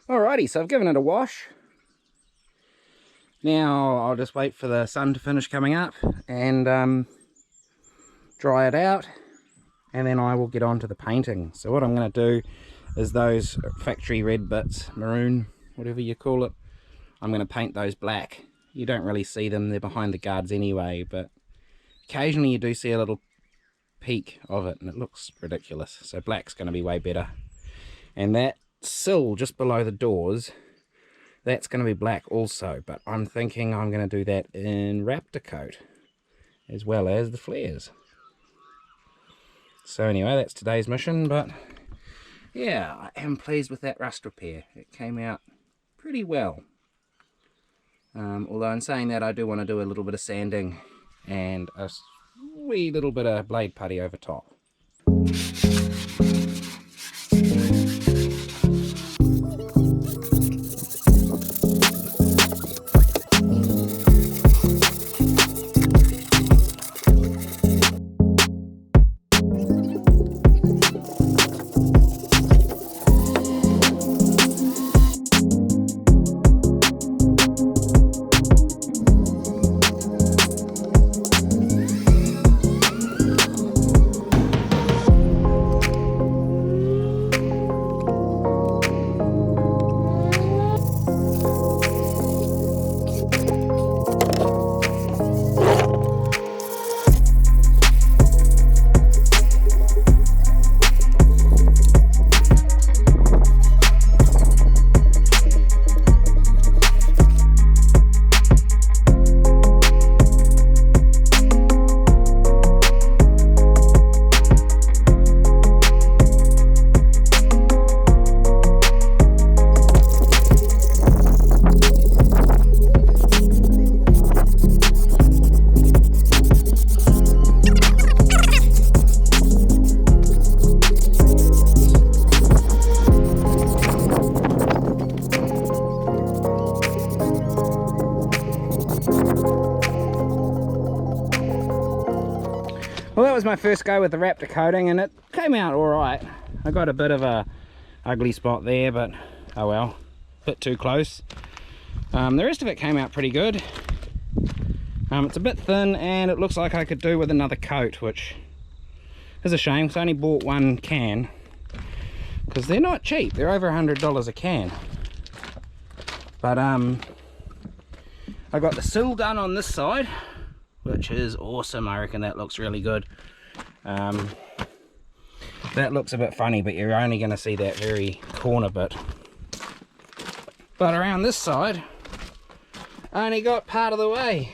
Alrighty, so I've given it a wash. Now I'll just wait for the sun to finish coming up and dry it out, and then I will get on to the painting. So what I'm going to do is those factory red bits, maroon, whatever you call it, I'm going to paint those black. You don't really see them, they're behind the guards anyway, but occasionally you do see a little peak of it and it looks ridiculous. So black's going to be way better. And that sill just below the doors, that's going to be black also, but I'm thinking I'm going to do that in Raptor coat as well as the flares. So anyway, that's today's mission, but yeah, I am pleased with that rust repair. It came out pretty well. Although in saying that, I do want to do a little bit of sanding and a wee little bit of blade putty over top. Well, that was my first go with the Raptor coating and it came out alright. I got a bit of a ugly spot there, but oh well, a bit too close. The rest of it came out pretty good. It's a bit thin and it looks like I could do with another coat, which is a shame because I only bought one can because they're not cheap. They're over $100 a can. But I got the sill done on this side, which is awesome. I reckon that looks really good. That looks a bit funny, but you're only going to see that very corner bit. But around this side, I only got part of the way.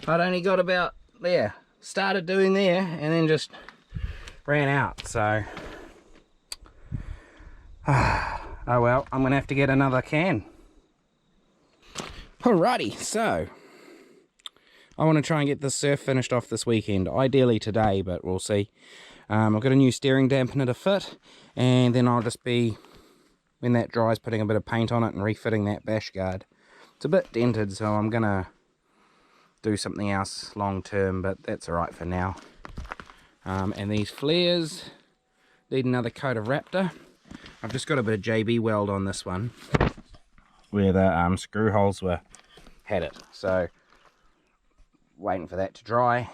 I'd only got about there, started doing there, and then just ran out. So, oh well, I'm going to have to get another can. Alrighty, so I want to try and get this surf finished off this weekend, ideally today, but we'll see. I've got a new steering dampener to fit, and then I'll just be, when that dries, putting a bit of paint on it and refitting that bash guard. It's a bit dented, so I'm going to do something else long term, but that's alright for now. And these flares need another coat of Raptor. I've just got a bit of JB weld on this one, where the screw holes had it, so waiting for that to dry.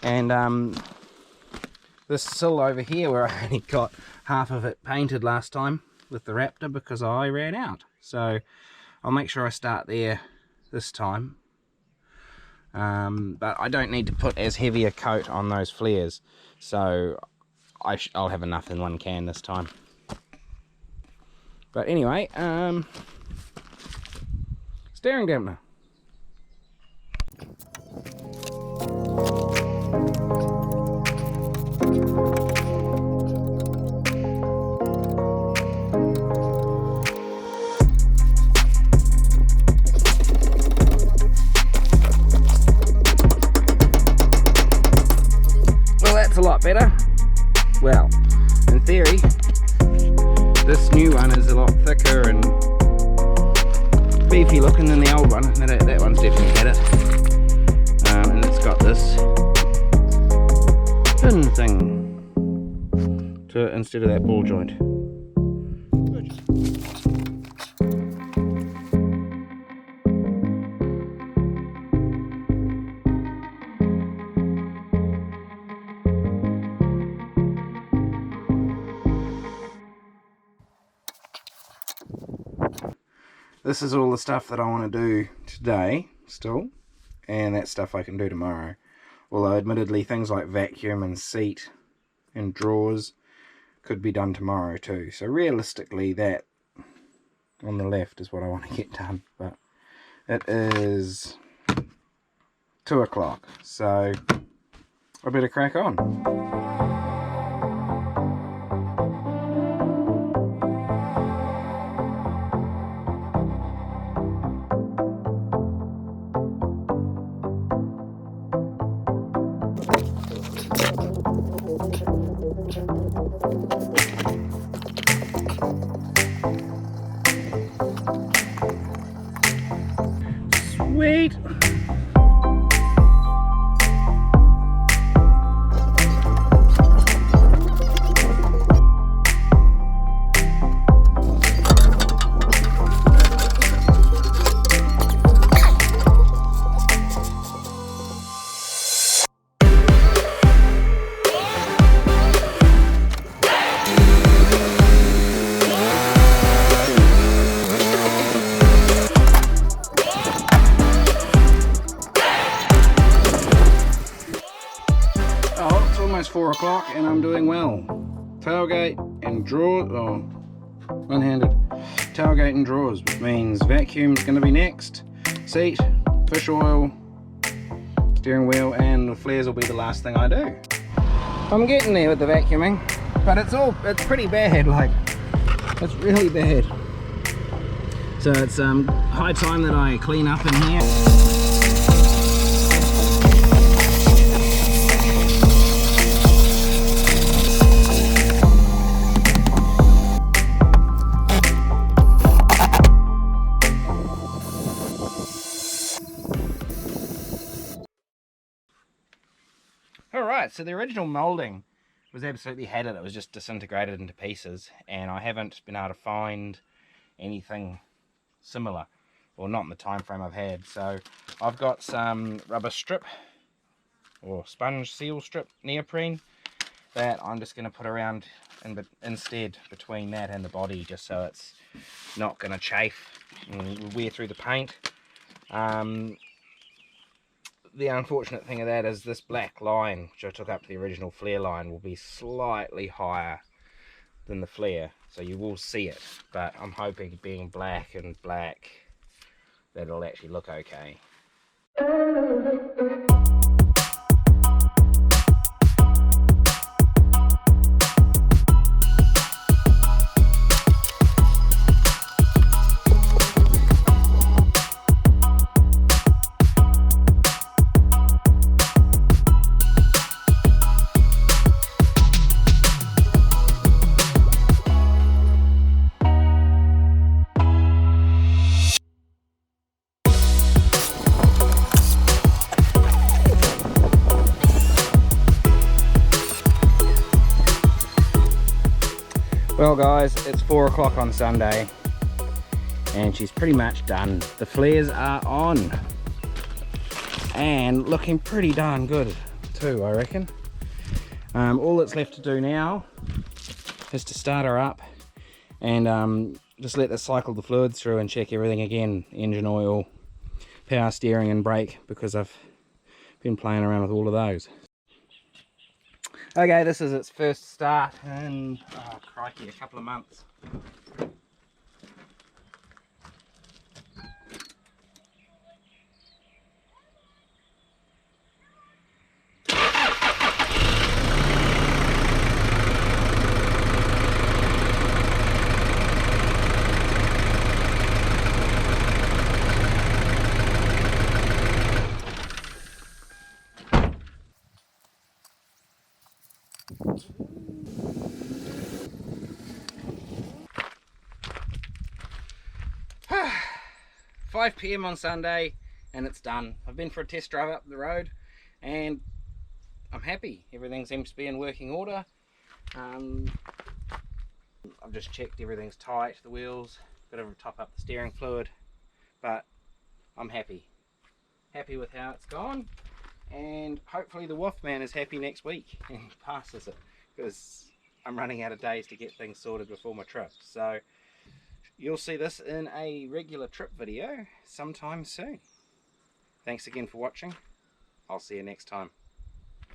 And this sill over here, where I only got half of it painted last time with the Raptor because I ran out, so I'll make sure I start there this time. But I don't need to put as heavy a coat on those flares, so I'll have enough in one can this time. But anyway, steering dampener. Well, that's a lot better. Well, in theory, this new one is a lot thicker and beefy looking than the old one. That one's definitely better. And it's got this pin thing to it instead of that ball joint. this is all the stuff that I want to do today still, and that stuff I can do tomorrow. Although admittedly things like vacuum and seat and drawers could be done tomorrow too. So realistically that on the left is what I want to get done. But it is 2 o'clock, so I better crack on. Sweet. It's almost 4 o'clock and I'm doing well. Tailgate and drawers, one-handed. Tailgate and drawers, which means vacuum's going to be next. Seat, fish oil, steering wheel, and the flares will be the last thing I do. I'm getting there with the vacuuming, but it's pretty bad, like, it's really bad. So it's high time that I clean up in here. Alright, so the original moulding was absolutely had it. It was just disintegrated into pieces, and I haven't been able to find anything similar, or not in the time frame I've had. So I've got some rubber strip or sponge seal strip neoprene that I'm just going to put around instead between that and the body, just so it's not going to chafe and wear through the paint. The unfortunate thing of that is this black line, which I took up to the original flare line, will be slightly higher than the flare, so you will see it, but I'm hoping being black and black that it'll actually look okay. Well guys, it's 4 o'clock on Sunday and she's pretty much done. The flares are on and looking pretty darn good too, I reckon. All that's left to do now is to start her up and just let this cycle the fluids through and check everything again. Engine oil, power steering and brake, because I've been playing around with all of those. Okay, this is its first start in, oh crikey, a couple of months. Ah, 5 PM on Sunday and it's done. I've been for a test drive up the road and I'm happy. Everything seems to be in working order. I've just checked everything's tight, the wheels, got to top up the steering fluid, but I'm happy. Happy with how it's gone, and hopefully the WOF man is happy next week and passes it, because I'm running out of days to get things sorted before my trip. So you'll see this in a regular trip video sometime soon. Thanks again for watching. I'll see you next time.